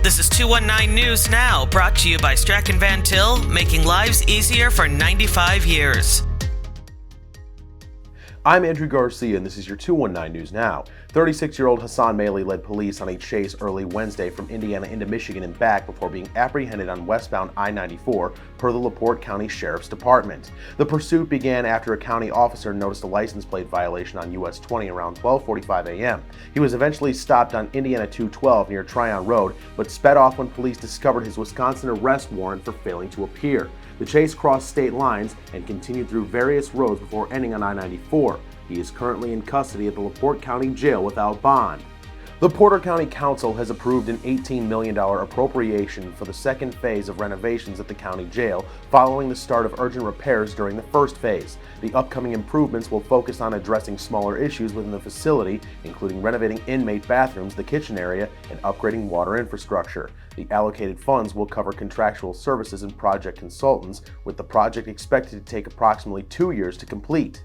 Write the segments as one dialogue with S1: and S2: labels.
S1: This is 219 News Now, brought to you by Strachan Van Til, making lives easier for 95 years.
S2: I'm Andrew Garcia, and this is your 219 News Now. 36-year-old Hassan Maley led police on a chase early Wednesday from Indiana into Michigan and back before being apprehended on westbound I-94 per the LaPorte County Sheriff's Department. The pursuit began after a county officer noticed a license plate violation on US 20 around 12:45 a.m. He was eventually stopped on Indiana 212 near Tryon Road, but sped off when police discovered his Wisconsin arrest warrant for failing to appear. The chase crossed state lines and continued through various roads before ending on I-94. He is currently in custody at the LaPorte County Jail without bond. The Porter County Council has approved an $18 million appropriation for the second phase of renovations at the county jail following the start of urgent repairs during the first phase. The upcoming improvements will focus on addressing smaller issues within the facility, including renovating inmate bathrooms, the kitchen area, and upgrading water infrastructure. The allocated funds will cover contractual services and project consultants, with the project expected to take approximately 2 years to complete.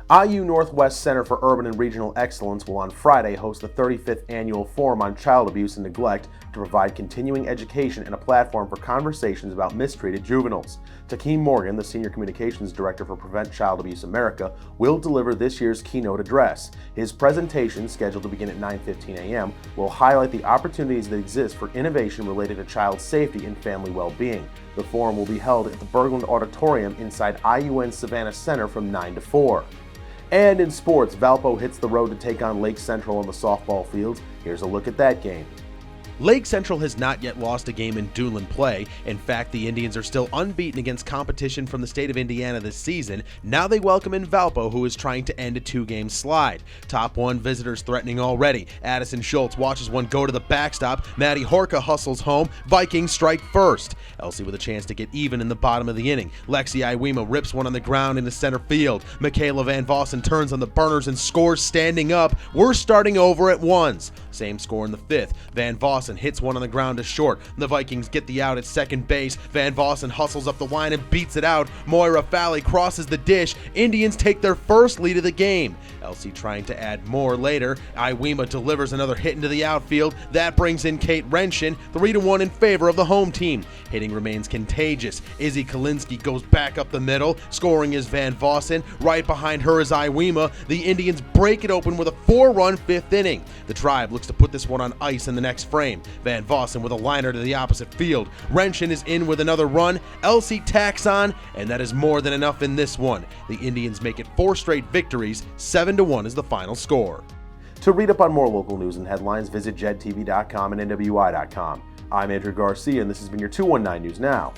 S2: IU Northwest Center for Urban and Regional Excellence will on Friday host the 35th Annual Forum on Child Abuse and Neglect to provide continuing education and a platform for conversations about mistreated juveniles. Takeem Morgan, the Senior Communications Director for Prevent Child Abuse America, will deliver this year's keynote address. His presentation, scheduled to begin at 9:15 a.m., will highlight the opportunities that exist for innovation related to child safety and family well-being. The forum will be held at the Berglund Auditorium inside IUN Savannah Center from 9 to 4. And in sports, Valpo hits the road to take on Lake Central on the softball fields. Here's a look at that game.
S3: Lake Central has not yet lost a game in Duneland play. In fact, the Indians are still unbeaten against competition from the state of Indiana this season. Now they welcome in Valpo, who is trying to end a two-game slide. Top one visitors threatening already. Addison Schultz watches one go to the backstop. Maddie Horka hustles home. Vikings strike first. Elsie with a chance to get even in the bottom of the inning. Lexi Iwema rips one on the ground into center field. Michaela Van Vossen turns on the burners and scores standing up. We're starting over at ones. Same score in the fifth. Van Vossen hits one on the ground to short. The Vikings get the out at second base. Van Vossen hustles up the line and beats it out. Moira Fally crosses the dish. Indians take their first lead of the game. Elsie trying to add more later. Iwema delivers another hit into the outfield. That brings in Kate Renshin, 3-1 in favor of the home team. Hitting remains contagious. Izzy Kalinsky goes back up the middle. Scoring is Van Vossen. Right behind her is Iwema. The Indians break it open with a 4-run fifth inning. The Tribe looks to put this one on ice in the next frame. Van Vossen with a liner to the opposite field. Renshin is in with another run. Elsie tacks on, and that is more than enough in this one. The Indians make it 4 straight victories. 7-1 is the final score.
S2: To read up on more local news and headlines, visit jed-tv.com and nwi-com. I'm Andrew Garcia, and this has been your 219 News Now.